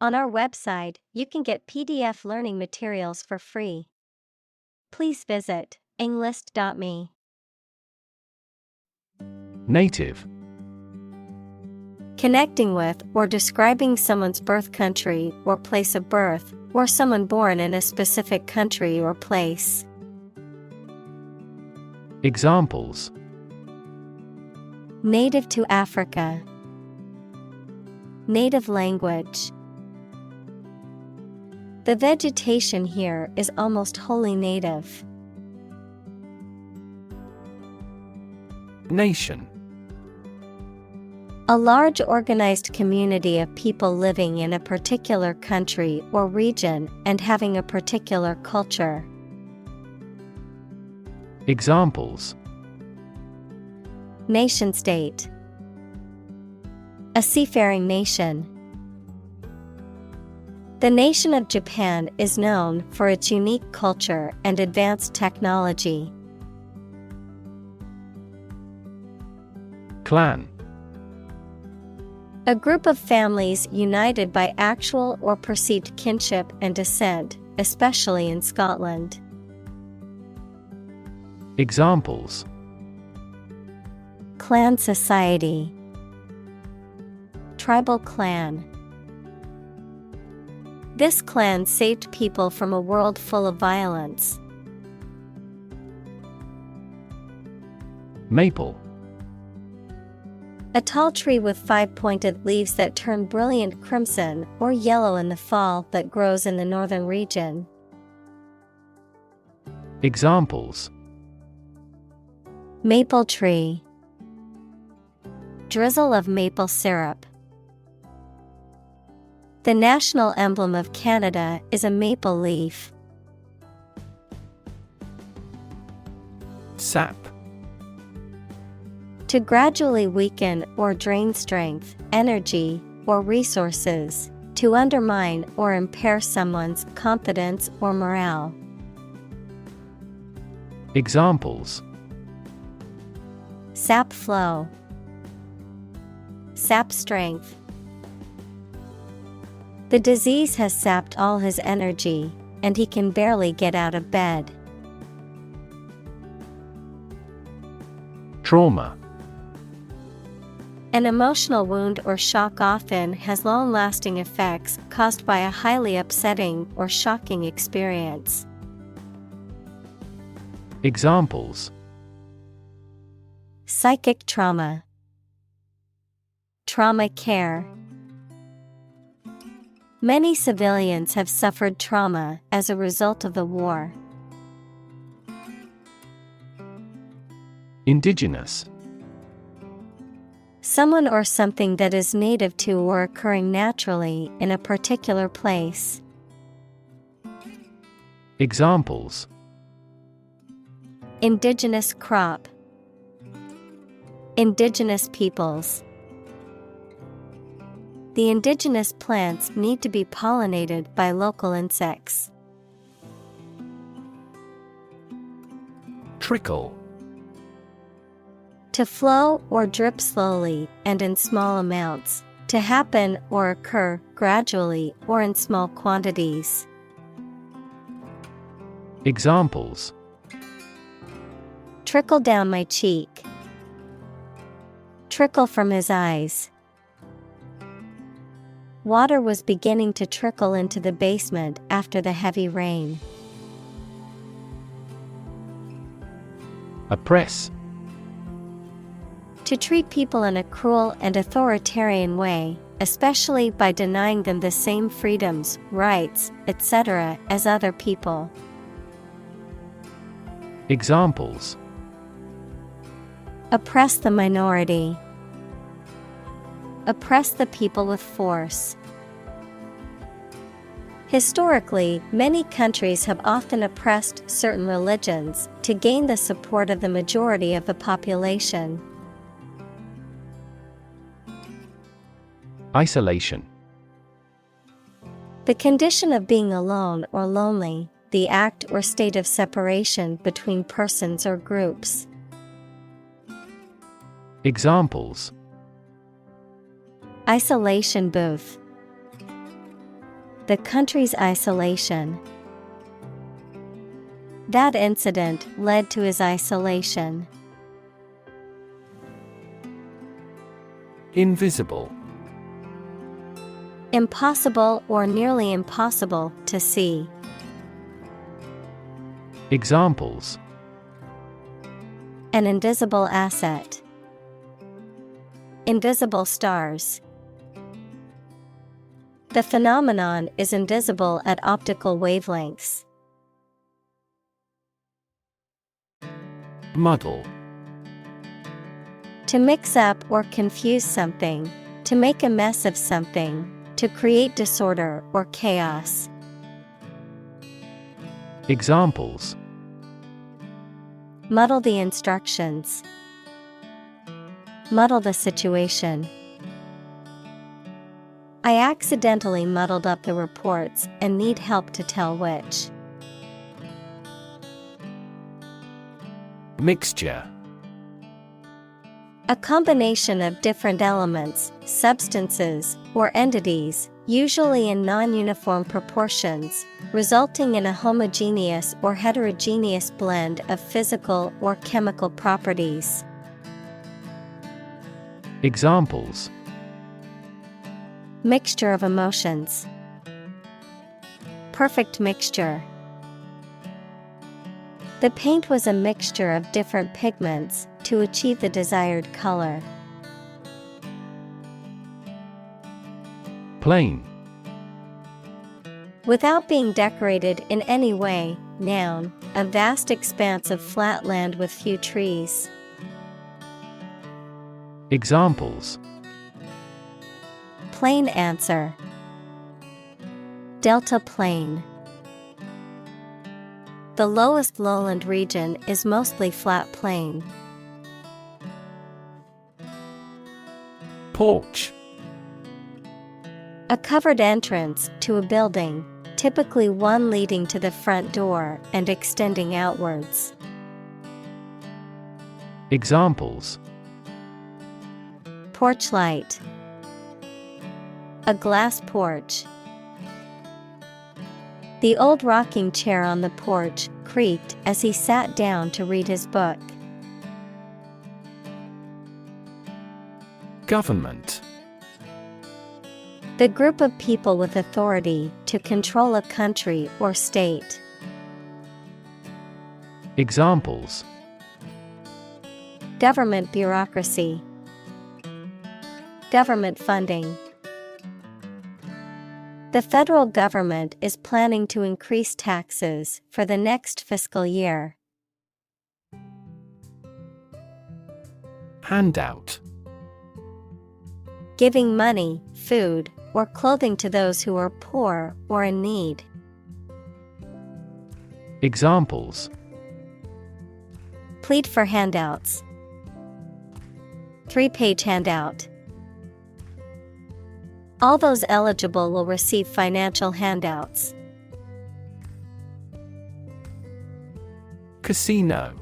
On our website, you can get PDF learning materials for free. Please visit englist.me. Native. Connecting with or describing someone's birth country or place of birth, or someone born in a specific country or place. Examples: Native to Africa. Native language. The vegetation here is almost wholly native. Nation. A large organized community of people living in a particular country or region and having a particular culture. Examples: Nation-state. A seafaring nation. The nation of Japan is known for its unique culture and advanced technology. Clan. A group of families united by actual or perceived kinship and descent, especially in Scotland. Examples: Clan society. Tribal clan. This clan saved people from a world full of violence. Maple. A tall tree with 5 pointed leaves that turn brilliant crimson or yellow in the fall that grows in the northern region. Examples: Maple tree. Drizzle of maple syrup. The national emblem of Canada is a maple leaf. Sap. To gradually weaken or drain strength, energy, or resources, to undermine or impair someone's confidence or morale. Examples: Sap flow. Sap strength. The disease has sapped all his energy, and he can barely get out of bed. Trauma. An emotional wound or shock often has long-lasting effects caused by a highly upsetting or shocking experience. Examples: Psychic trauma. Trauma care. Many civilians have suffered trauma as a result of the war. Indigenous. Someone or something that is native to or occurring naturally in a particular place. Examples: Indigenous crop. Indigenous peoples. The indigenous plants need to be pollinated by local insects. Trickle. To flow or drip slowly and in small amounts, to happen or occur gradually or in small quantities. Examples: Trickle down my cheek. Trickle from his eyes. Water was beginning to trickle into the basement after the heavy rain. Oppress. To treat people in a cruel and authoritarian way, especially by denying them the same freedoms, rights, etc. as other people. Examples: Oppress the minority. Oppress the people with force. Historically, many countries have often oppressed certain religions to gain the support of the majority of the population. Isolation. The condition of being alone or lonely, the act or state of separation between persons or groups. Examples: Isolation booth. the country's isolation. That incident led to his isolation. Invisible. Impossible or nearly impossible to see. Examples: An invisible asset. Invisible stars. The phenomenon is invisible at optical wavelengths. Muddle. To mix up or confuse something, to make a mess of something, to create disorder or chaos. Examples: Muddle the instructions. Muddle the situation. I accidentally muddled up the reports and need help to tell which. Mixture. A combination of different elements, substances, or entities, usually in non-uniform proportions, resulting in a homogeneous or heterogeneous blend of physical or chemical properties. Examples: Mixture of emotions. Perfect mixture. The paint was a mixture of different pigments to achieve the desired color. Plain. Without being decorated in any way, noun, a vast expanse of flat land with few trees. Examples: Plain answer. Delta plain. The lowest lowland region is mostly flat plain. Porch. A covered entrance to a building, typically one leading to the front door and extending outwards. Examples: Porch light. A glass porch. The old rocking chair on the porch creaked as he sat down to read his book. Government. The group of people with authority to control a country or state. Examples: Government bureaucracy. Government funding. The federal government is planning to increase taxes for the next fiscal year. Handout. Giving money, food, or clothing to those who are poor or in need. Examples: Plead for handouts. 3-page handout. All those eligible will receive financial handouts. Casino.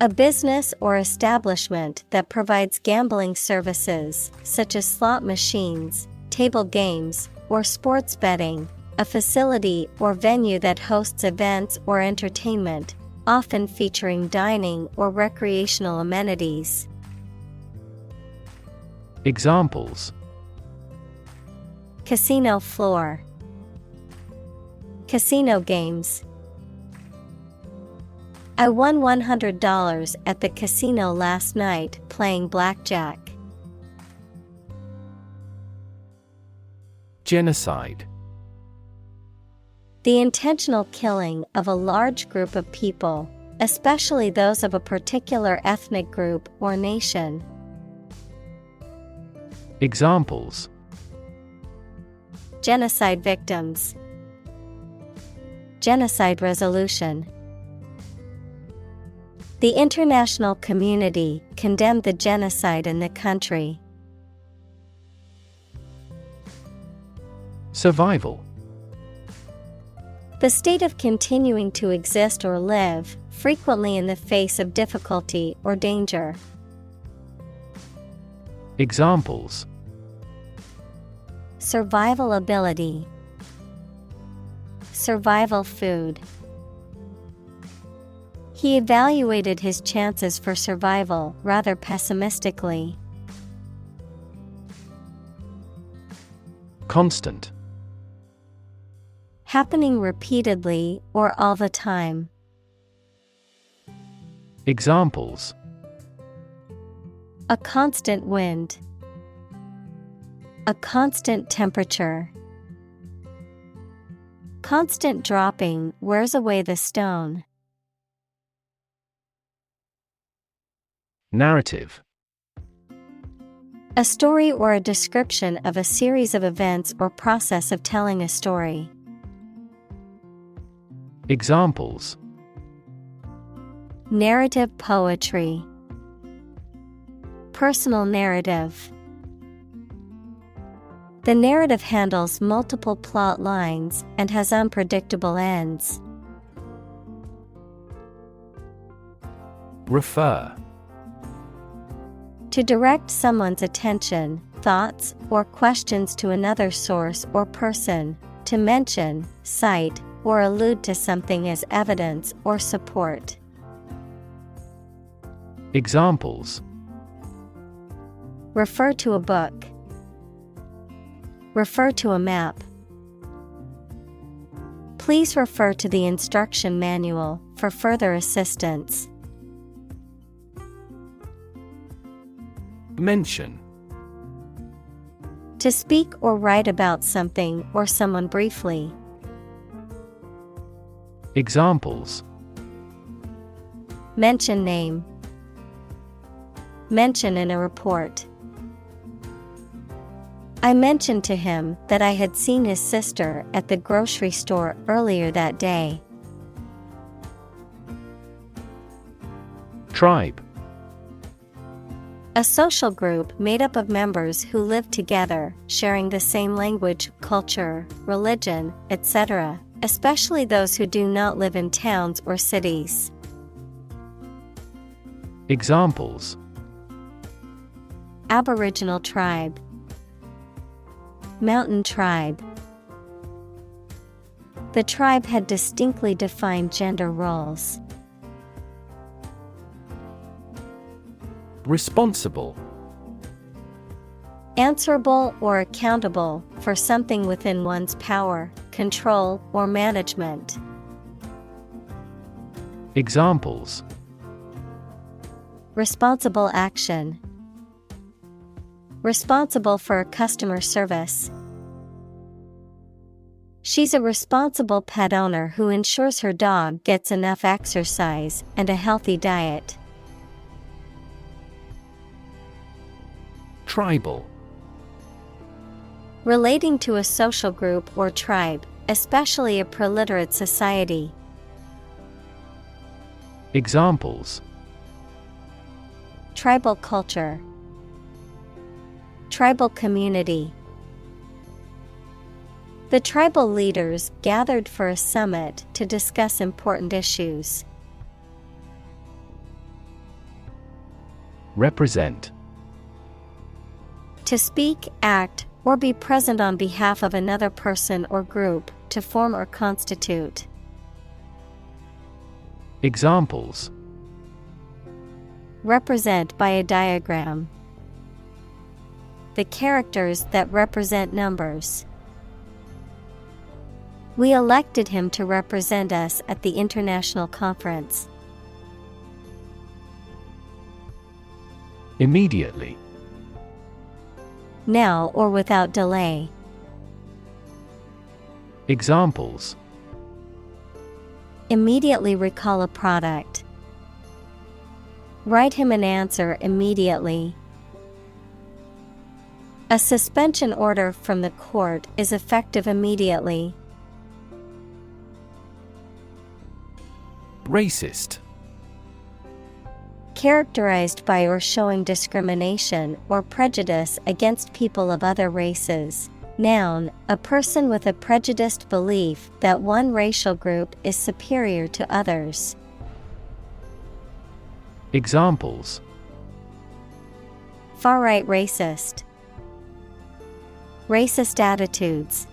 A business or establishment that provides gambling services, such as slot machines, table games, or sports betting. A facility or venue that hosts events or entertainment, often featuring dining or recreational amenities. Examples: Casino floor. Casino games. I won $100 at the casino last night playing blackjack. Genocide. The intentional killing of a large group of people, especially those of a particular ethnic group or nation. Examples: Genocide victims. Genocide resolution. The international community condemned the genocide in the country. Survival. The state of continuing to exist or live, frequently in the face of difficulty or danger. Examples: Survival ability. Survival food. He evaluated his chances for survival rather pessimistically. Constant. Happening repeatedly or all the time. Examples: A constant wind. A constant temperature. Constant dropping wears away the stone. Narrative. A story or a description of a series of events or process of telling a story. Examples: Narrative poetry. Personal narrative. The narrative handles multiple plot lines and has unpredictable ends. Refer. To direct someone's attention, thoughts, or questions to another source or person, to mention, cite, or allude to something as evidence or support. Examples: Refer to a book. Refer to a map. Please refer to the instruction manual for further assistance. Mention. To speak or write about something or someone briefly. Examples: Mention name. Mention in a report. I mentioned to him that I had seen his sister at the grocery store earlier that day. Tribe. A social group made up of members who live together, sharing the same language, culture, religion, etc., especially those who do not live in towns or cities. Examples: Aboriginal tribe. Mountain tribe. The tribe had distinctly defined gender roles. Responsible. Answerable or accountable for something within one's power, control, or management. Examples: Responsible action. Responsible for customer service. She's a responsible pet owner who ensures her dog gets enough exercise and a healthy diet. Tribal. Relating to a social group or tribe, especially a preliterate society. Examples: Tribal culture. Tribal community. The tribal leaders gathered for a summit to discuss important issues. Represent. To speak, act, or be present on behalf of another person or group, to form or constitute. Examples: Represent by a diagram. The characters that represent numbers. We elected him to represent us at the international conference. Immediately. Now or without delay. Examples: Immediately recall a product. Write him an answer immediately. A suspension order from the court is effective immediately. Racist. Characterized by or showing discrimination or prejudice against people of other races. Noun, a person with a prejudiced belief that one racial group is superior to others. Examples: Far-right racist. Racist attitudes.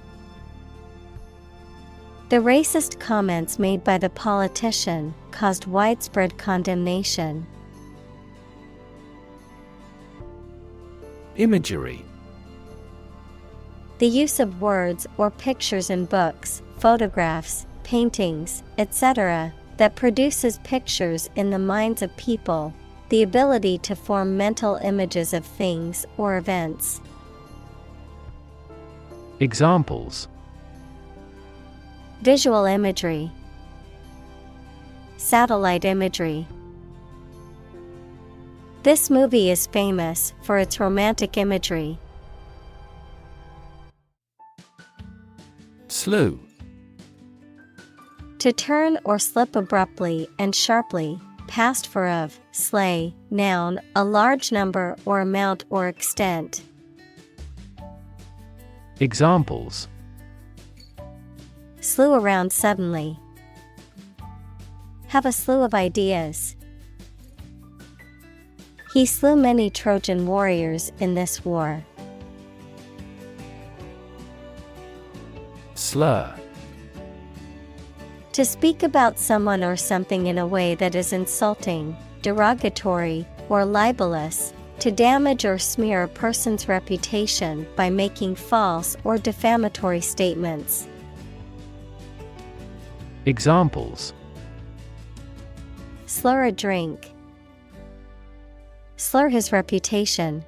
The racist comments made by the politician caused widespread condemnation. Imagery. The use of words or pictures in books, photographs, paintings, etc., that produces pictures in the minds of people, the ability to form mental images of things or events. Examples. Visual imagery. Satellite imagery. This movie is famous for its romantic imagery. Slew. To turn or slip abruptly and sharply, past for of, slay, noun, a large number or amount or extent. Examples. Slew around suddenly. Have a slew of ideas. He slew many Trojan warriors in this war. Slur. To speak about someone or something in a way that is insulting, derogatory, or libelous, to damage or smear a person's reputation by making false or defamatory statements. Examples. Slur a drink. Slur his reputation.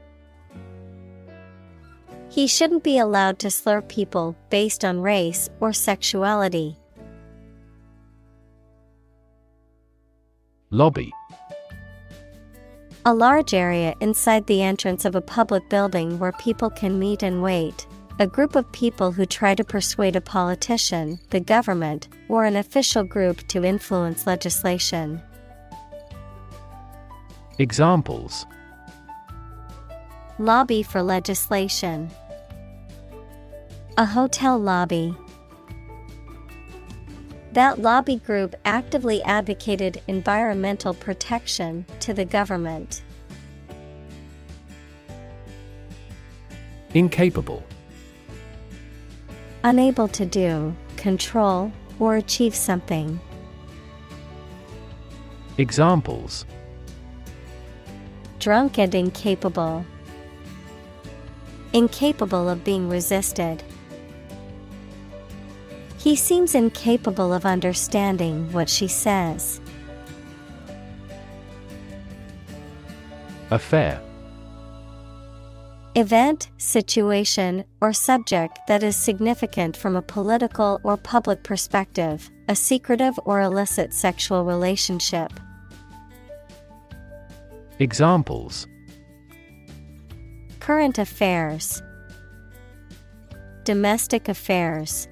He shouldn't be allowed to slur people based on race or sexuality. Lobby. A large area inside the entrance of a public building where people can meet and wait. A group of people who try to persuade a politician, the government, or an official group to influence legislation. Examples. Lobby for legislation. A hotel lobby. That lobby group actively advocated environmental protection to the government. Incapable. Unable to do, control, or achieve something. Examples. Drunk and incapable. Incapable of being resisted. He seems incapable of understanding what she says. Affair. Event, situation, or subject that is significant from a political or public perspective, a secretive or illicit sexual relationship. Examples. Current affairs. Domestic affairs.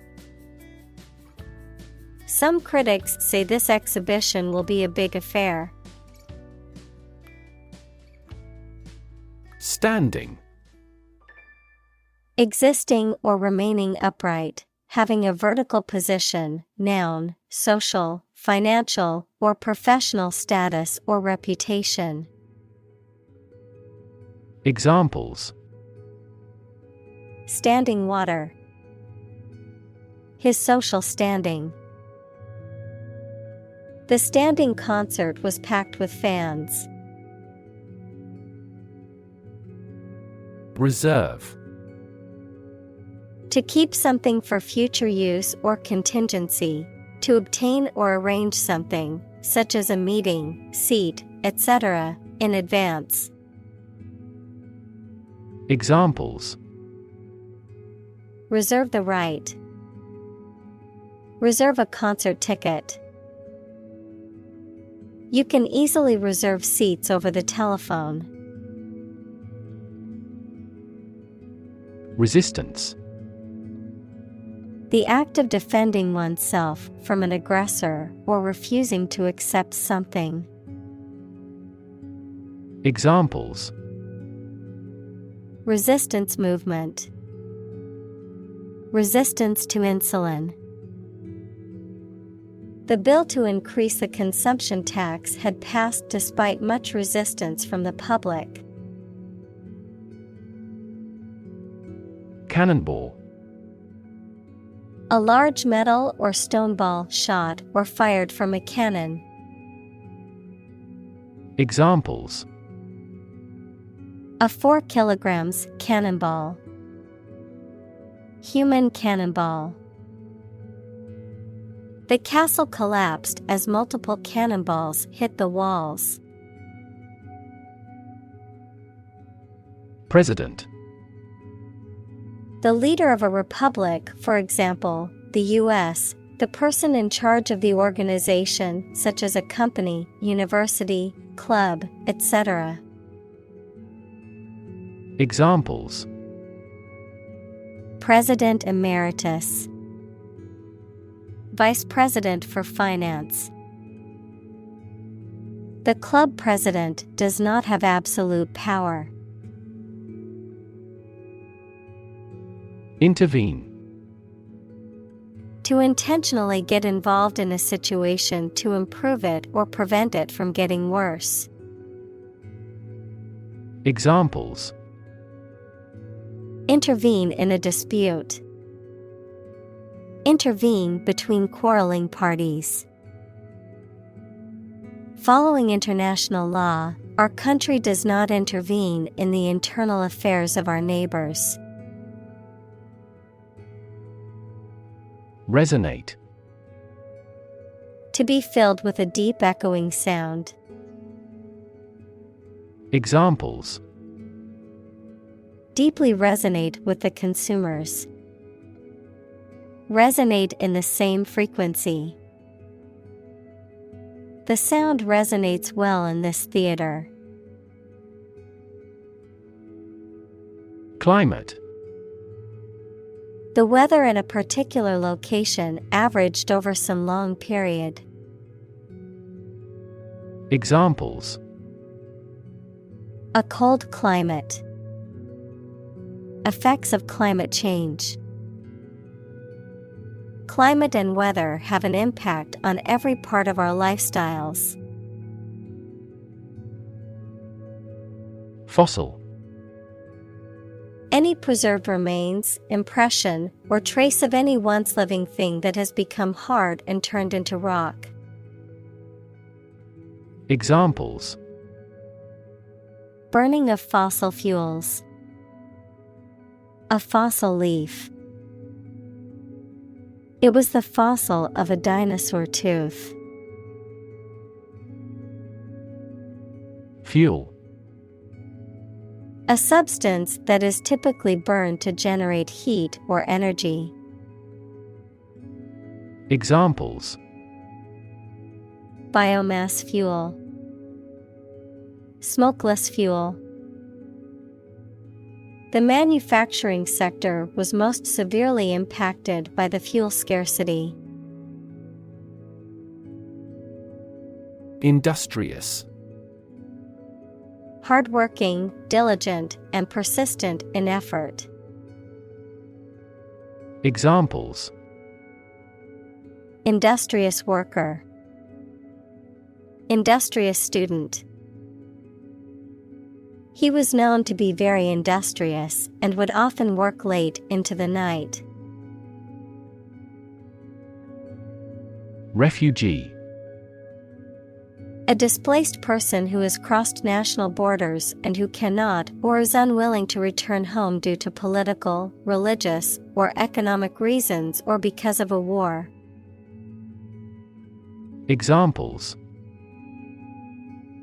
Some critics say this exhibition will be a big affair. Standing. Existing or remaining upright, having a vertical position, noun, social, financial, or professional status or reputation. Examples. Standing water. His social standing. The standing concert was packed with fans. Reserve. To keep something for future use or contingency, to obtain or arrange something, such as a meeting, seat, etc., in advance. Examples. Reserve the right. Reserve a concert ticket. You can easily reserve seats over the telephone. Resistance. The act of defending oneself from an aggressor or refusing to accept something. Examples. Resistance movement. Resistance to insulin. The bill to increase the consumption tax had passed despite much resistance from the public. Cannonball. A large metal or stone ball shot or fired from a cannon. Examples: A 4 kilograms cannonball. Human cannonball. The castle collapsed as multiple cannonballs hit the walls. President. The leader of a republic, for example, the U.S., the person in charge of the organization, such as a company, university, club, etc. Examples: President Emeritus. Vice President for Finance. The club president does not have absolute power. Intervene. To intentionally get involved in a situation to improve it or prevent it from getting worse. Examples: Intervene in a dispute. Intervene between quarreling parties. Following international law, our country does not intervene in the internal affairs of our neighbors. Resonate. To be filled with a deep echoing sound. Examples: Deeply resonate with the consumers. Resonate in the same frequency. The sound resonates well in this theater. Climate. The weather at a particular location averaged over some long period. Examples: A cold climate. Effects of climate change. Climate and weather have an impact on every part of our lifestyles. Fossil. Any preserved remains, impression, or trace of any once living thing that has become hard and turned into rock. Examples: Burning of fossil fuels. A fossil leaf. It was the fossil of a dinosaur tooth. Fuel. A substance that is typically burned to generate heat or energy. Examples: Biomass fuel. Smokeless fuel. The manufacturing sector was most severely impacted by the fuel scarcity. Industrious. Hardworking, diligent, and persistent in effort. Examples: Industrious worker. Industrious student. He was known to be very industrious and would often work late into the night. Refugee. A displaced person who has crossed national borders and who cannot or is unwilling to return home due to political, religious, or economic reasons or because of a war. Examples: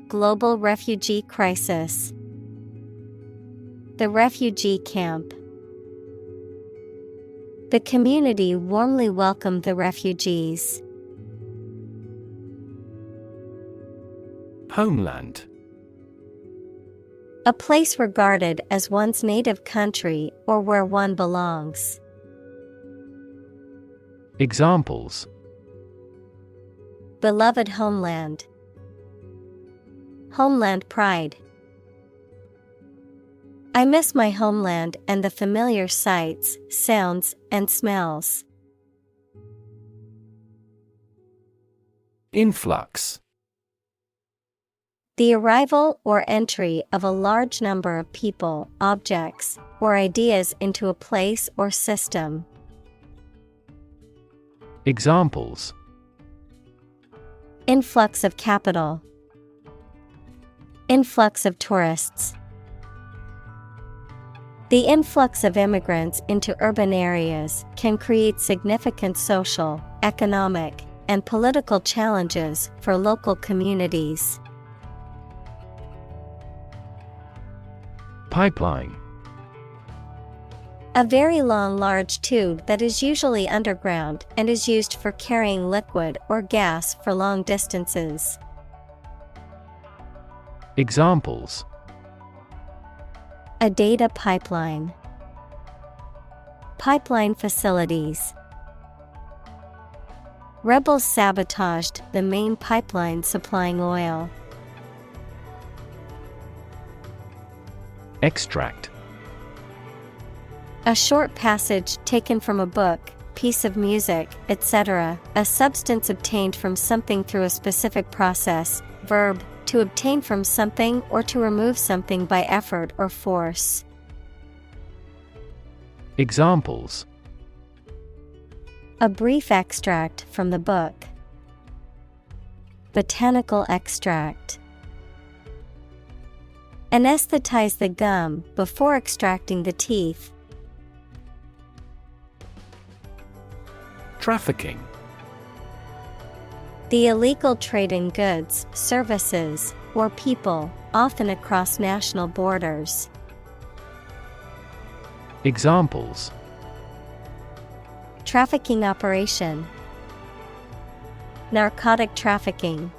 Global refugee crisis. The refugee camp. The community warmly welcomed the refugees. Homeland. A place regarded as one's native country or where one belongs. Examples: Beloved homeland. Homeland pride. I miss my homeland and the familiar sights, sounds, and smells. Influx. The arrival or entry of a large number of people, objects, or ideas into a place or system. Examples: Influx of capital. Influx of tourists. The influx of immigrants into urban areas can create significant social, economic, and political challenges for local communities. Pipeline. A very long, large tube that is usually underground and is used for carrying liquid or gas for long distances. Examples: A data pipeline. Pipeline facilities. Rebels sabotaged the main pipeline supplying oil. Extract. A short passage taken from a book, piece of music, etc., a substance obtained from something through a specific process. Verb, to obtain from something or to remove something by effort or force. Examples: A brief extract from the book. Botanical extract. Anesthetize the gum before extracting the teeth. Trafficking. The illegal trade in goods, services, or people, often across national borders. Examples: Trafficking operation. Narcotic trafficking.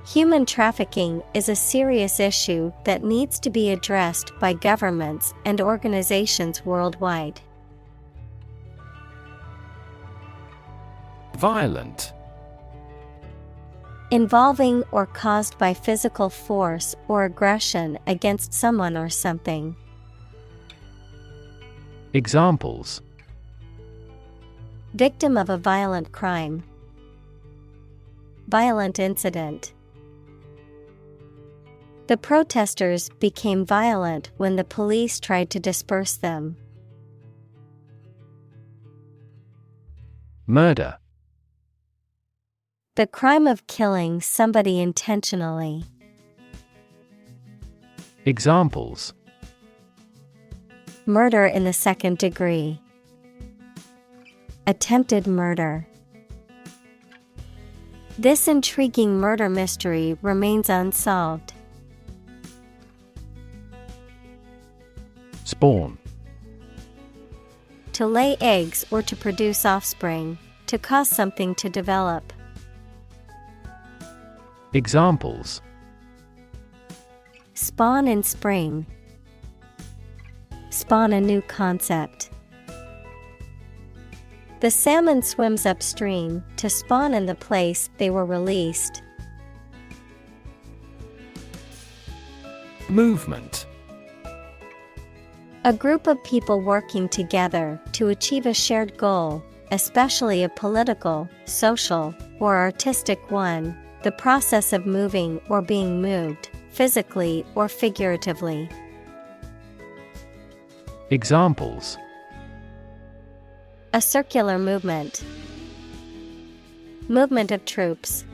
Human trafficking is a serious issue that needs to be addressed by governments and organizations worldwide. Violent. Involving or caused by physical force or aggression against someone or something. Examples: Victim of a violent crime. Violent incident. The protesters became violent when the police tried to disperse them. Murder. The crime of killing somebody intentionally. Examples: Murder in the second degree. Attempted murder. This intriguing murder mystery remains unsolved. Spawn. To lay eggs or to produce offspring, to cause something to develop. Examples: Spawn in spring. Spawn a new concept. The salmon swims upstream to spawn in the place they were released. Movement. A group of people working together to achieve a shared goal, especially a political, social, or artistic one, the process of moving or being moved, physically or figuratively. Examples: A circular movement. Movement of troops.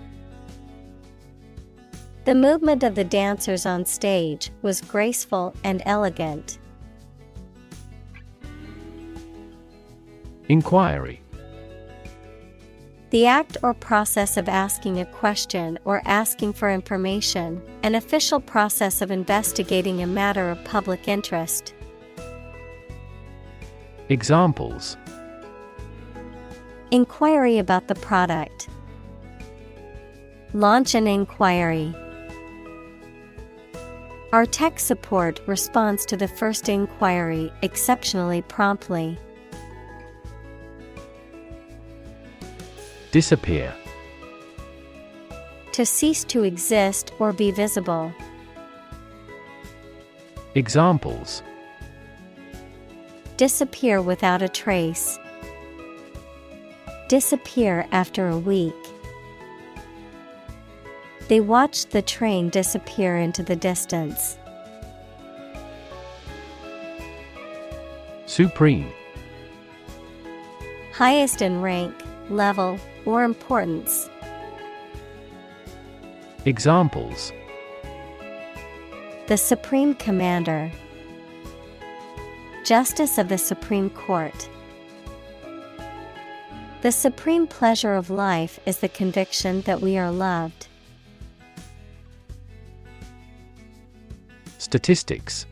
The movement of the dancers on stage was graceful and elegant. Inquiry. The act or process of asking a question or asking for information, an official process of investigating a matter of public interest. Examples: Inquiry about the product. Launch an inquiry. Our tech support responds to the first inquiry exceptionally promptly. Disappear. To cease to exist or be visible. Examples: Disappear without a trace. Disappear after a week. They watched the train disappear into the distance. Supreme. Highest in rank, level, or importance. Examples: The Supreme Commander. Justice of the Supreme Court. The supreme pleasure of life is the conviction that we are loved. Statistics.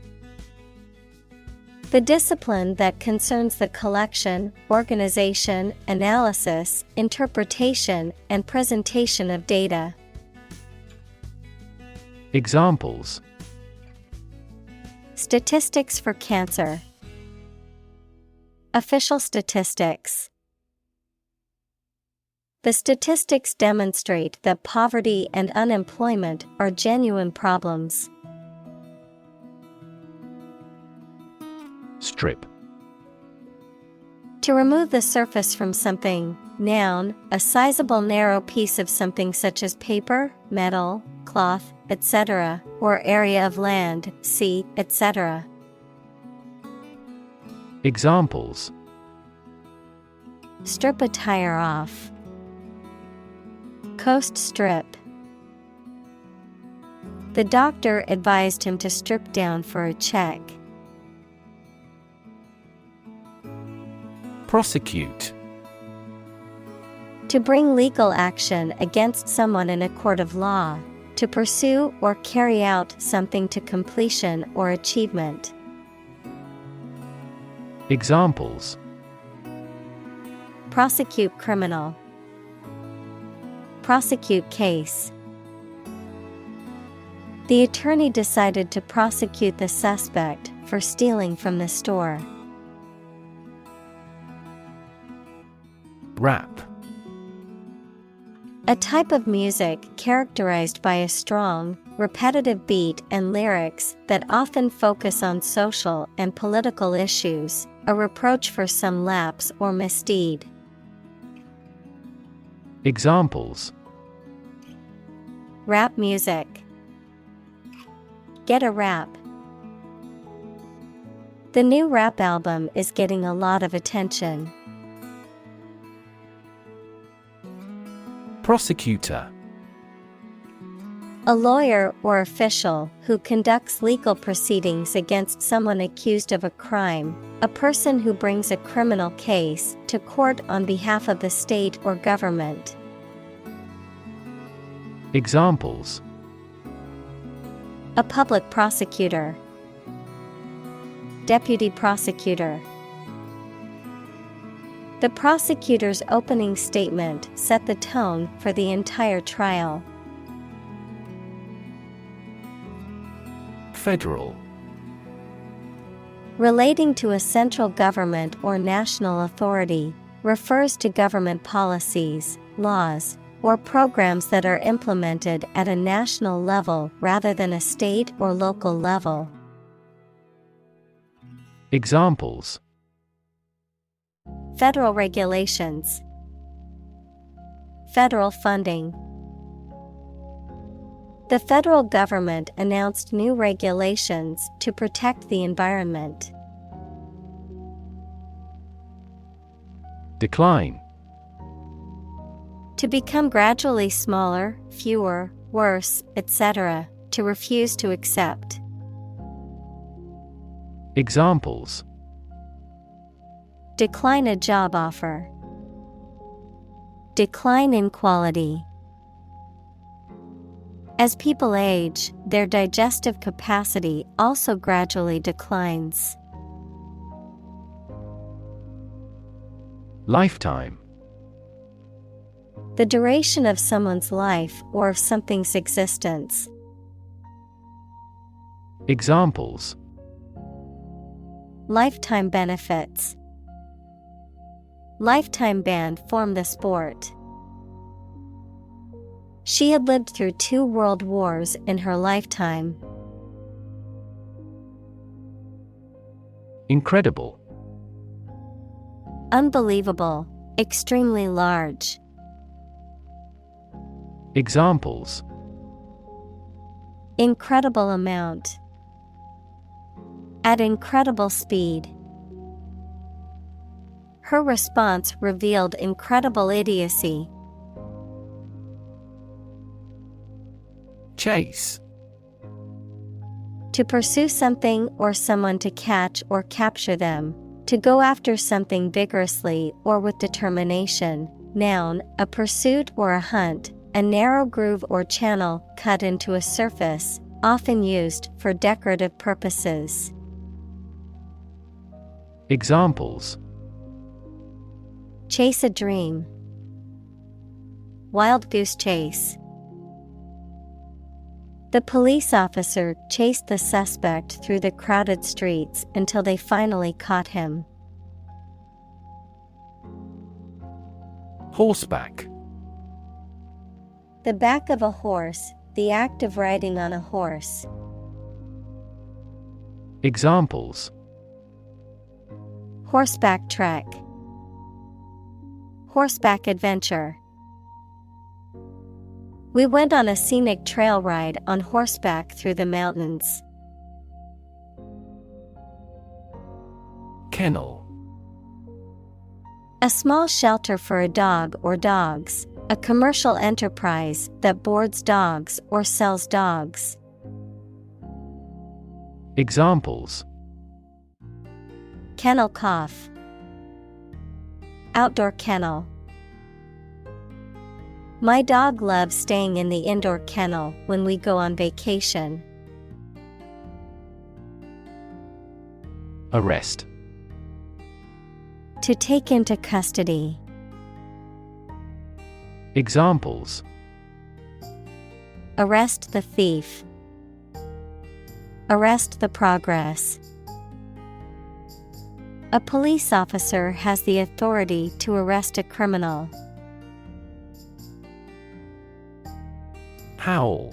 The discipline that concerns the collection, organization, analysis, interpretation, and presentation of data. Examples: Statistics for cancer. Official statistics. The statistics demonstrate that poverty and unemployment are genuine problems. Strip. To remove the surface from something. Noun, a sizable narrow piece of something such as paper, metal, cloth, etc., or area of land, sea, etc. Examples: Strip a tire off. Coast strip. The doctor advised him to strip down for a check. Prosecute. To bring legal action against someone in a court of law. To pursue or carry out something to completion or achievement. Examples: Prosecute criminal. Prosecute case. The attorney decided to prosecute the suspect for stealing from the store. Rap. A type of music characterized by a strong, repetitive beat and lyrics that often focus on social and political issues, a reproach for some lapse or misdeed. Examples: Rap music. Get a rap. The new rap album is getting a lot of attention. Prosecutor. A lawyer or official who conducts legal proceedings against someone accused of a crime, a person who brings a criminal case to court on behalf of the state or government. Examples: A public prosecutor. Deputy prosecutor. The prosecutor's opening statement set the tone for the entire trial. Federal. Relating to a central government or national authority, refers to government policies, laws, or programs that are implemented at a national level rather than a state or local level. Examples: Federal regulations. Federal funding. The federal government announced new regulations to protect the environment. Decline. To become gradually smaller, fewer, worse, etc., to refuse to accept. Examples: Decline a job offer. Decline in quality. As people age, their digestive capacity also gradually declines. Lifetime. The duration of someone's life or of something's existence. Examples: Lifetime benefits. Lifetime ban formed the sport. She had lived through 2 world wars in her lifetime. Incredible. Unbelievable, extremely large. Examples: Incredible amount. At incredible speed. Her response revealed incredible idiocy. Chase. To pursue something or someone, to catch or capture them. To go after something vigorously or with determination. Noun, a pursuit or a hunt, a narrow groove or channel cut into a surface, often used for decorative purposes. Examples: chase a dream, wild goose chase. The police officer chased the suspect through the crowded streets until they finally caught him. Horseback. The back of a horse, the act of riding on a horse. Examples: horseback trek, horseback adventure. We went on a scenic trail ride on horseback through the mountains. Kennel. A small shelter for a dog or dogs, a commercial enterprise that boards dogs or sells dogs. Examples: kennel cough, outdoor kennel. My dog loves staying in the indoor kennel when we go on vacation. Arrest. To take into custody. Examples: arrest the thief, arrest the progress. A police officer has the authority to arrest a criminal. Howl.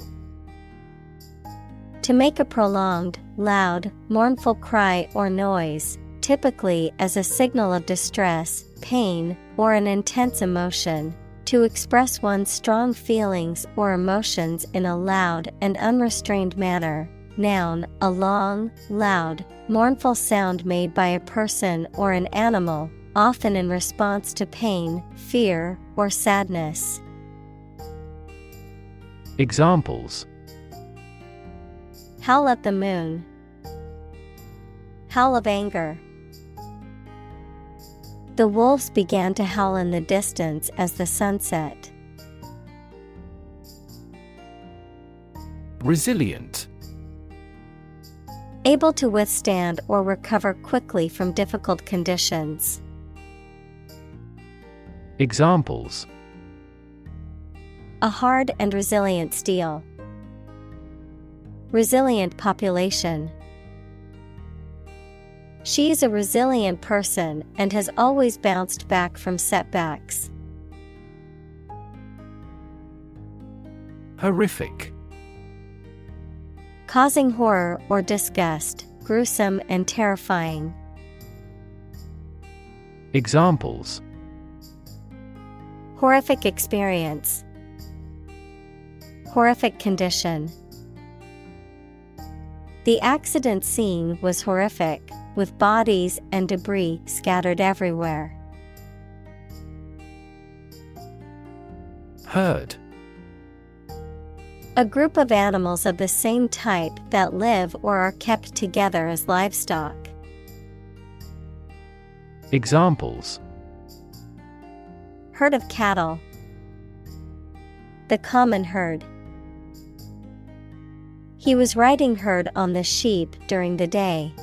To make a prolonged, loud, mournful cry or noise, typically as a signal of distress, pain, or an intense emotion. To express one's strong feelings or emotions in a loud and unrestrained manner. Noun, a long, loud, mournful sound made by a person or an animal, often in response to pain, fear, or sadness. Examples: howl at the moon, howl of anger. The wolves began to howl in the distance as the sun set. Resilient. Able to withstand or recover quickly from difficult conditions. Examples: a hard and resilient steel. Resilient population. She is a resilient person and has always bounced back from setbacks. Horrific. Causing horror or disgust, gruesome and terrifying. Examples: horrific experience, horrific condition. The accident scene was horrific, with bodies and debris scattered everywhere. Herd. A group of animals of the same type that live or are kept together as livestock. Examples: herd of cattle, the common herd. He was riding herd on the sheep during the day.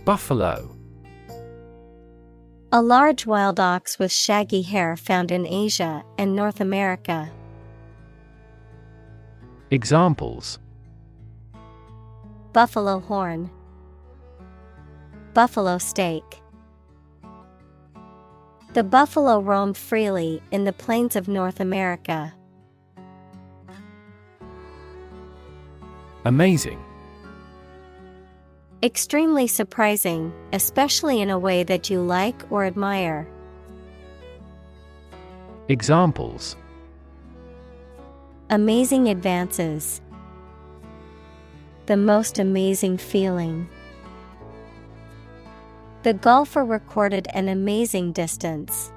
Buffalo. A large wild ox with shaggy hair found in Asia and North America. Examples: buffalo horn, buffalo steak. The buffalo roamed freely in the plains of North America. Amazing. Extremely surprising, especially in a way that you like or admire. Examples: Amazing advances. The most amazing feeling. The golfer recorded an amazing distance.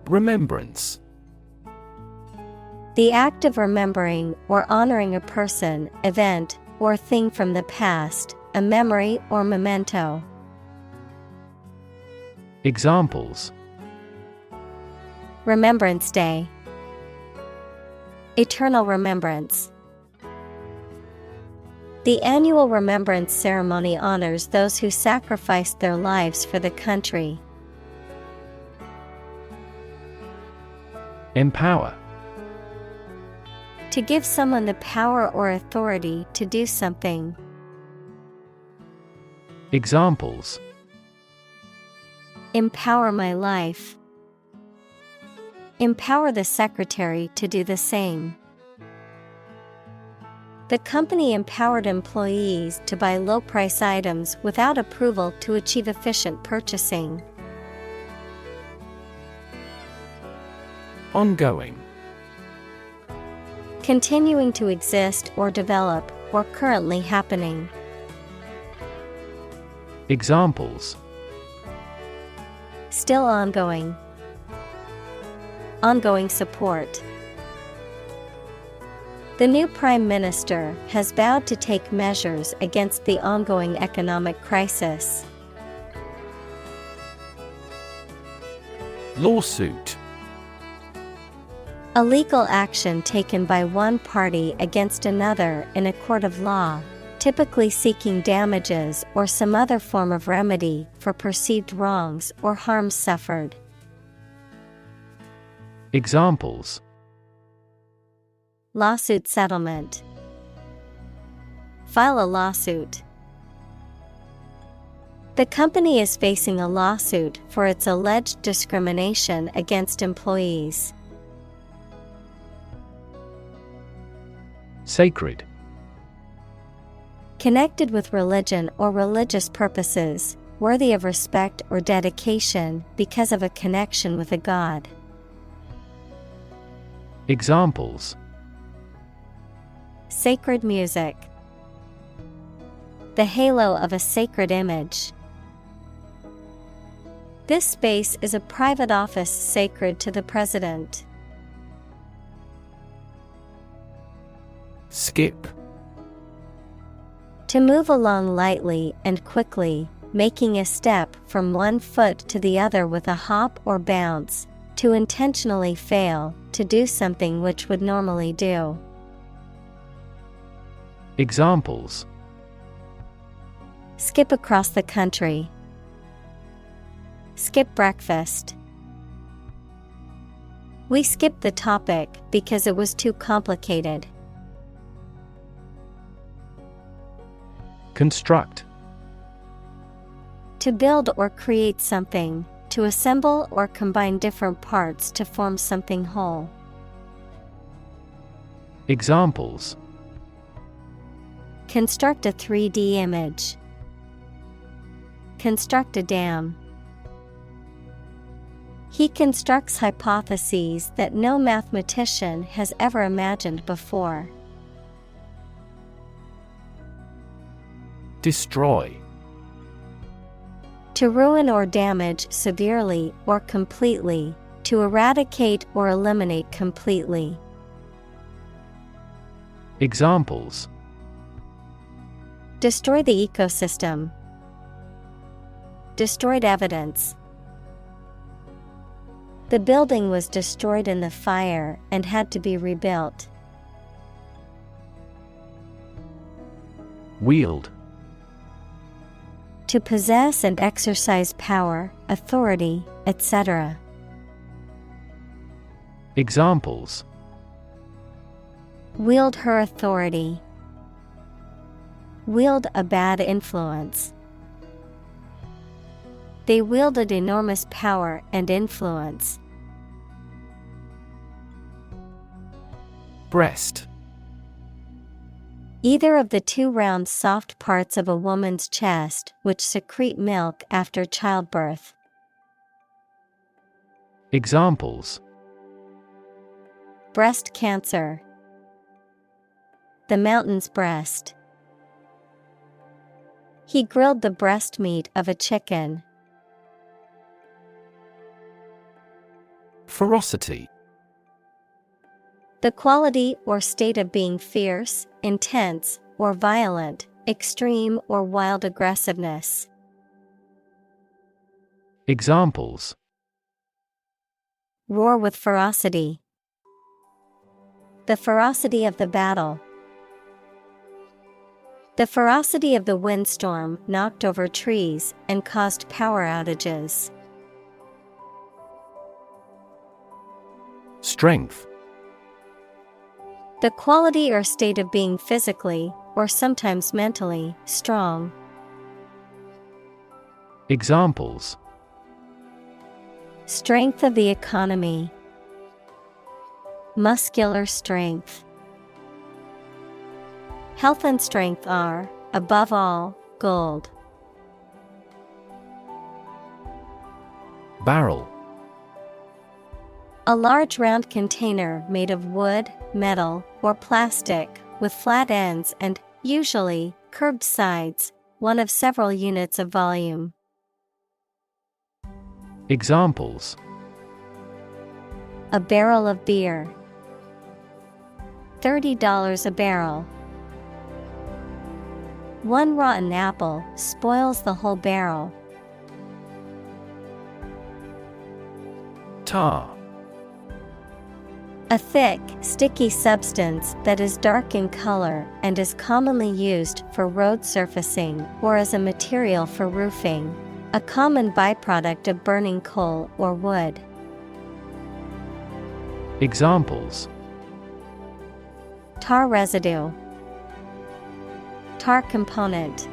Remembrance. The act of remembering or honoring a person, event, or thing from the past, a memory or memento. Examples: Remembrance Day. Eternal remembrance. The annual remembrance ceremony honors those who sacrificed their lives for the country. Empower. To give someone the power or authority to do something. Examples: Empower my life. Empower the secretary to do the same. The company empowered employees to buy low-price items without approval to achieve efficient purchasing. Ongoing. Continuing to exist or develop, or currently happening. Examples: Still ongoing. Ongoing support. The new Prime Minister has vowed to take measures against the ongoing economic crisis. Lawsuit. A legal action taken by one party against another in a court of law, typically seeking damages or some other form of remedy for perceived wrongs or harms suffered. Examples: Lawsuit settlement. File a lawsuit. The company is facing a lawsuit for its alleged discrimination against employees. Sacred. Connected with religion or religious purposes, worthy of respect or dedication because of a connection with a god. Examples: Sacred music. The halo of a sacred image. This space is a private office sacred to the president. Skip. To move along lightly and quickly, making a step from one foot to the other with a hop or bounce, to intentionally fail to do something which would normally do. Examples: Skip across the country. Skip breakfast. We skipped the topic because it was too complicated. Construct. To build or create something, to assemble or combine different parts to form something whole. Examples: Construct a 3D image. Construct a dam. He constructs hypotheses that no mathematician has ever imagined before. Destroy. To ruin or damage severely or completely, to eradicate or eliminate completely. Examples: Destroy the ecosystem. Destroyed evidence. The building was destroyed in the fire and had to be rebuilt. Wield. To possess and exercise power, authority, etc. Examples: Wield her authority. Wield a bad influence. They wielded enormous power and influence. Breast. Either of the two round soft parts of a woman's chest which secrete milk after childbirth. Examples: Breast cancer. The mountain's breast. He grilled the breast meat of a chicken. Ferocity. The quality or state of being fierce, intense, or violent, extreme or wild aggressiveness. Examples: Roar with ferocity. The ferocity of the battle. The ferocity of the windstorm knocked over trees and caused power outages. Strength. The quality or state of being physically, or sometimes mentally, strong. Examples: Strength of the economy. Muscular strength. Health and strength are, above all, gold. Barrel. A large round container made of wood, metal, or plastic, with flat ends and, usually, curved sides, one of several units of volume. Examples: A barrel of beer. $30 a barrel. One rotten apple spoils the whole barrel. Tar. A thick, sticky substance that is dark in color and is commonly used for road surfacing or as a material for roofing, a common byproduct of burning coal or wood. Examples: Tar residue. Tar component.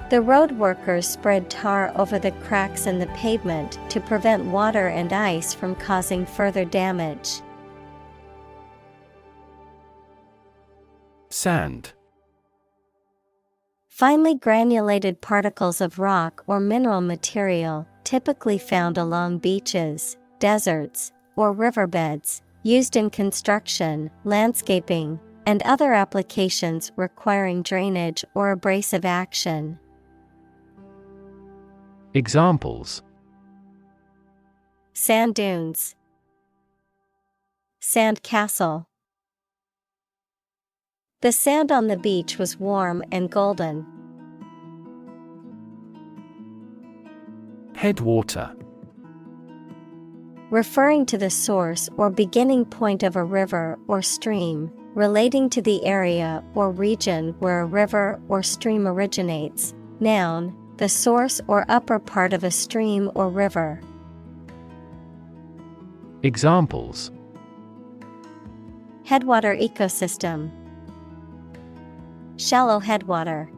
The road workers spread tar over the cracks in the pavement to prevent water and ice from causing further damage. Sand. Finely granulated particles of rock or mineral material, typically found along beaches, deserts, or riverbeds, used in construction, landscaping, and other applications requiring drainage or abrasive action. Examples: Sand dunes. Sand castle. The sand on the beach was warm and golden. Headwater. Referring to the source or beginning point of a river or stream, relating to the area or region where a river or stream originates. Noun, the source or upper part of a stream or river. Examples: Headwater ecosystem. Shallow headwater.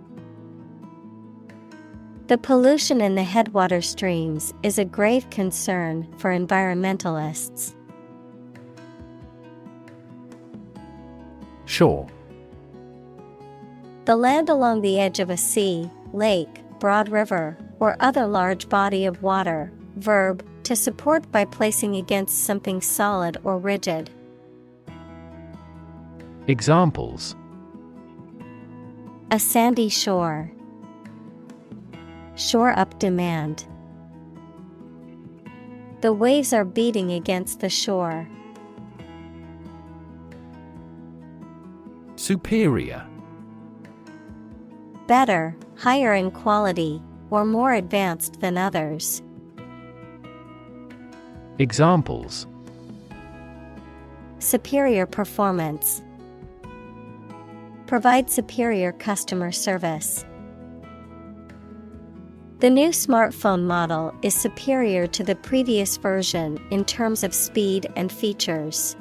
The pollution in the headwater streams is a grave concern for environmentalists. Shore. The land along the edge of a sea, lake, broad river, or other large body of water. Verb, to support by placing against something solid or rigid. Examples: A sandy shore. Shore up demand. The waves are beating against the shore. Superior. Better, higher in quality, or more advanced than others. Examples: Superior performance. Provide superior customer service. The new smartphone model is superior to the previous version in terms of speed and features.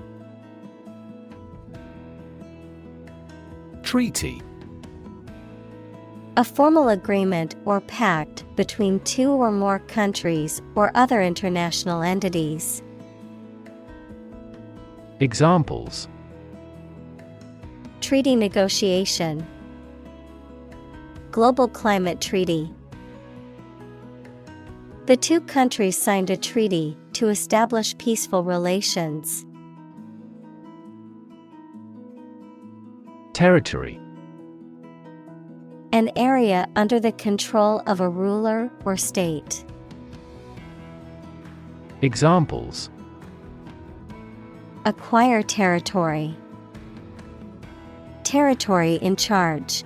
Treaty. A formal agreement or pact between two or more countries or other international entities. Examples: Treaty negotiation. Global climate treaty. The two countries signed a treaty to establish peaceful relations. Territory. An area under the control of a ruler or state. Examples: Acquire territory. Territory in charge.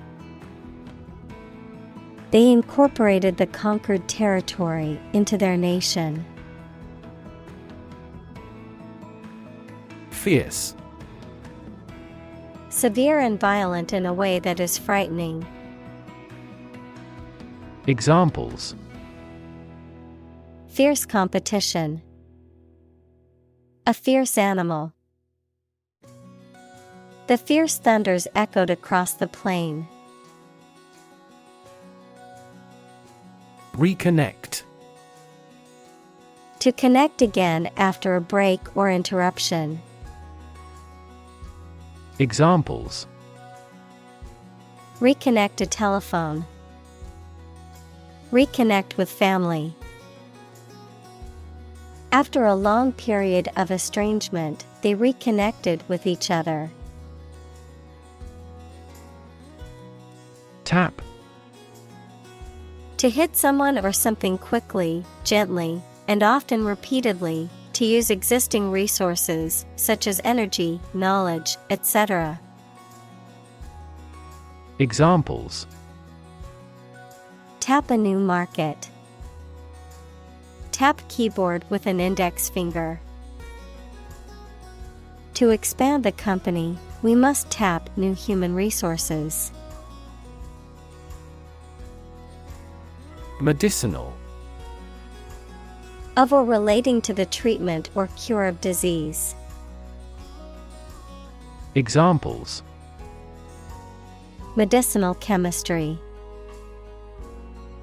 They incorporated the conquered territory into their nation. Fierce. Severe and violent in a way that is frightening. Examples: Fierce competition. A fierce animal. The fierce thunders echoed across the plain. Reconnect. To connect again after a break or interruption. Examples: Reconnect a telephone. Reconnect with family. After a long period of estrangement, they reconnected with each other. Tap. To hit someone or something quickly, gently, and often repeatedly, to use existing resources, such as energy, knowledge, etc. Examples: Tap a new market. Tap keyboard with an index finger. To expand the company, we must tap new human resources. Medicinal. Of or relating to the treatment or cure of disease. Examples: Medicinal chemistry.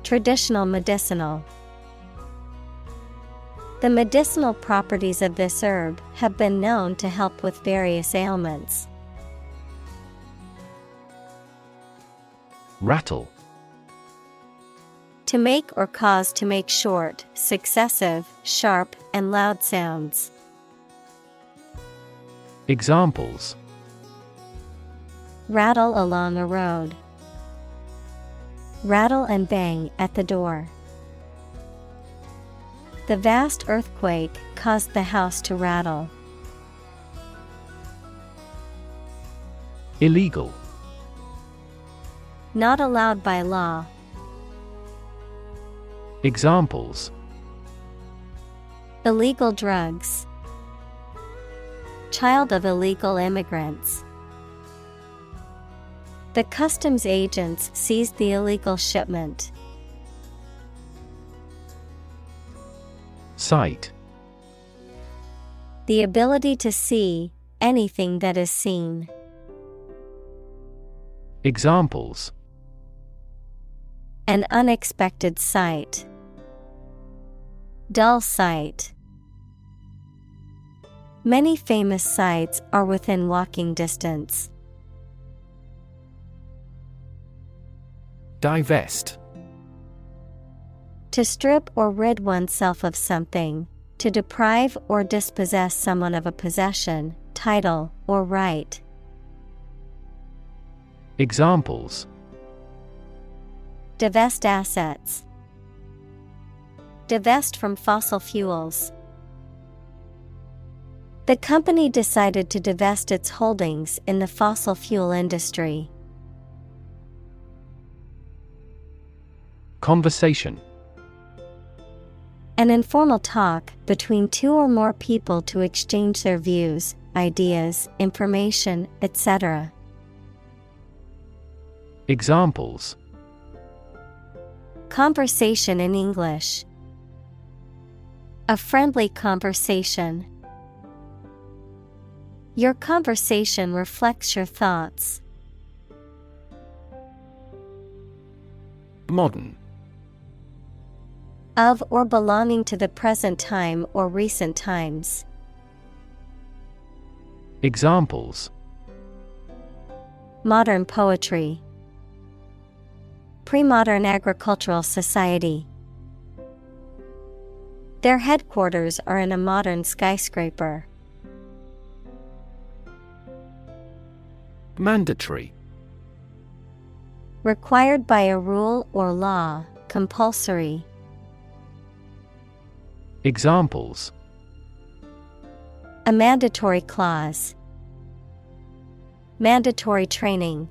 Traditional medicinal. The medicinal properties of this herb have been known to help with various ailments. Rattle. To make or cause to make short, successive, sharp, and loud sounds. Examples: Rattle along a road. Rattle and bang at the door. The vast earthquake caused the house to rattle. Illegal. Not allowed by law. Examples: Illegal drugs. Child of illegal immigrants. The customs agents seized the illegal shipment. Sight. The ability to see anything that is seen. Examples: An unexpected sight. Dull sight. Many famous sites are within walking distance. Divest. To strip or rid oneself of something, to deprive or dispossess someone of a possession, title, or right. Examples: Divest assets. Divest from fossil fuels. The company decided to divest its holdings in the fossil fuel industry. Conversation. An informal talk between two or more people to exchange their views, ideas, information, etc. Examples: Conversation in English. A friendly conversation. Your conversation reflects your thoughts. Modern. Of or belonging to the present time or recent times. Examples: Modern poetry. Pre-modern agricultural society. Their headquarters are in a modern skyscraper. Mandatory. Required by a rule or law, compulsory. Examples: A mandatory clause. Mandatory training.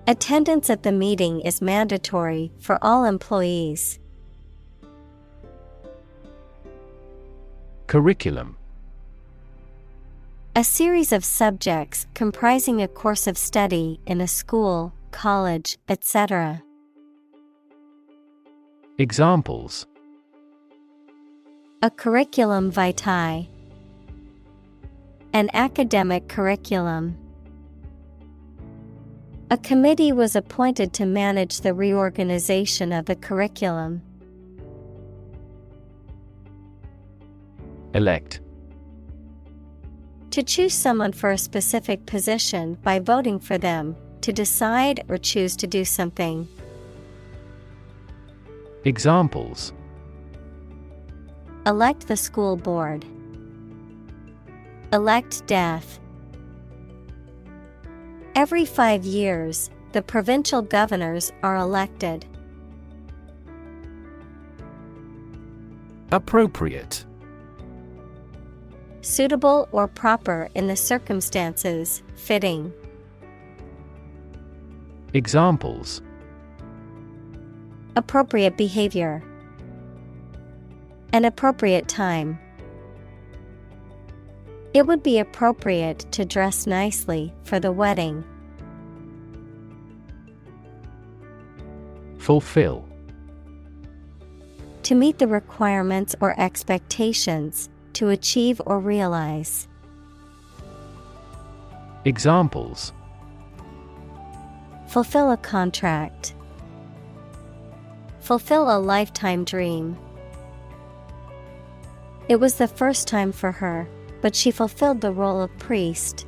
Attendance at the meeting is mandatory for all employees. Curriculum. A series of subjects comprising a course of study in a school, college, etc. Examples: A curriculum vitae. An academic curriculum. A committee was appointed to manage the reorganization of the curriculum. Elect. To choose someone for a specific position by voting for them, to decide or choose to do something. Examples: Elect the school board. Elect death. Every 5 years, the provincial governors are elected. Appropriate. Suitable or proper in the circumstances, fitting. Examples: Appropriate behavior. An appropriate time. It would be appropriate to dress nicely for the wedding. Fulfill. To meet the requirements or expectations, to achieve or realize. Examples: Fulfill a contract. Fulfill a lifetime dream. It was the first time for her, but she fulfilled the role of priest.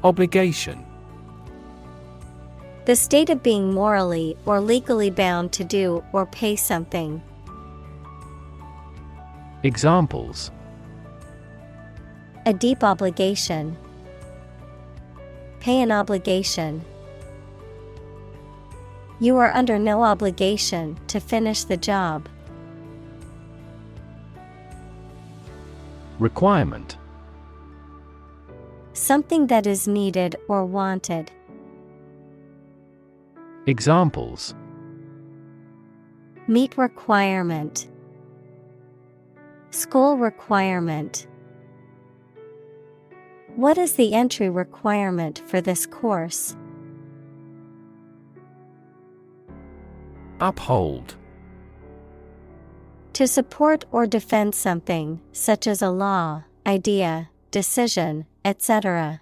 Obligation. The state of being morally or legally bound to do or pay something. Examples: A deep obligation. Pay an obligation. You are under no obligation to finish the job. Requirement. Something that is needed or wanted. Examples: Meet requirement. School requirement. What is the entry requirement for this course? Uphold. To support or defend something, such as a law, idea, decision, etc.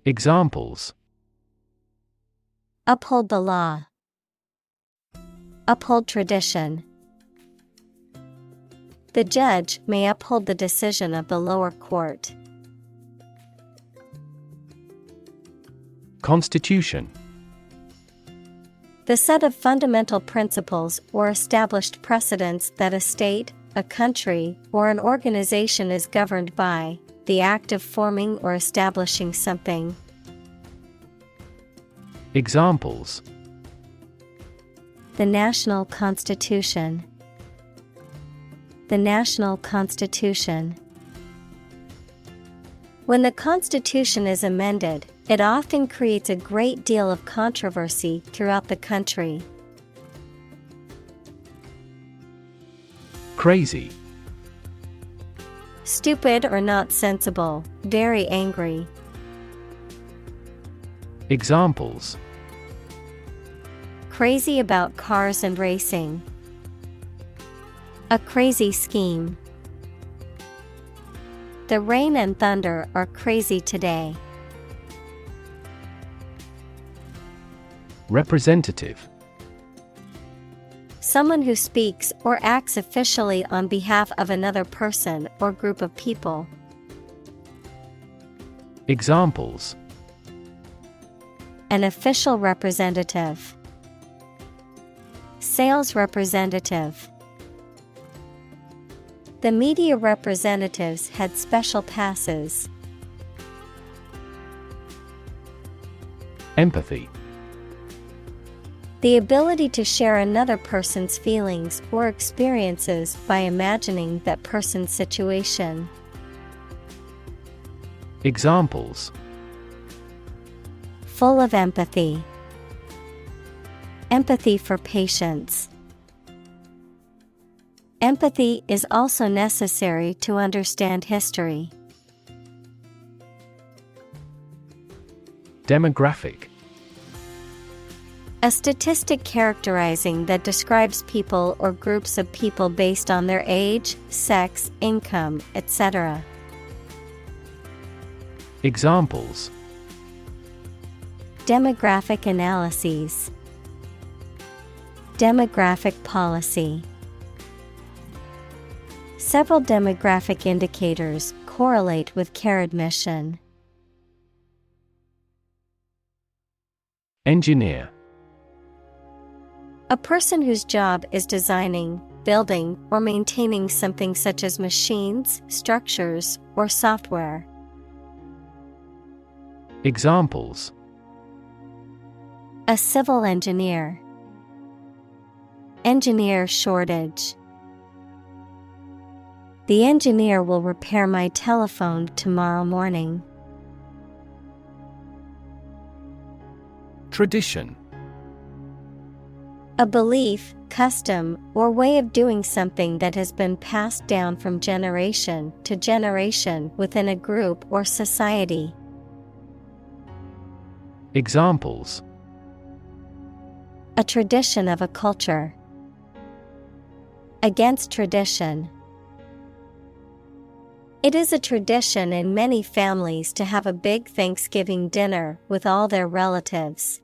Examples: Uphold the law. Uphold tradition. The judge may uphold the decision of the lower court. Constitution. The set of fundamental principles or established precedents that a state, a country, or an organization is governed by, the act of forming or establishing something. Examples: The national constitution. The national constitution. When the Constitution is amended, it often creates a great deal of controversy throughout the country. Crazy. Stupid or not sensible, very angry. Examples: Crazy about cars and racing. A crazy scheme. The rain and thunder are crazy today. Representative. Someone who speaks or acts officially on behalf of another person or group of people. Examples: An official representative. Sales representative. The media representatives had special passes. Empathy. The ability to share another person's feelings or experiences by imagining that person's situation. Examples: Full of empathy. Empathy for patients. Empathy is also necessary to understand history. Demographic. A statistic characterizing that describes people or groups of people based on their age, sex, income, etc. Examples: Demographic analyses. Demographic policy. Several demographic indicators correlate with care admission. Engineer. A person whose job is designing, building, or maintaining something such as machines, structures, or software. Examples: A civil engineer. Engineer shortage. The engineer will repair my telephone tomorrow morning. Tradition. A belief, custom, or way of doing something that has been passed down from generation to generation within a group or society. Examples: A tradition of a culture. Against tradition. It is a tradition in many families to have a big Thanksgiving dinner with all their relatives.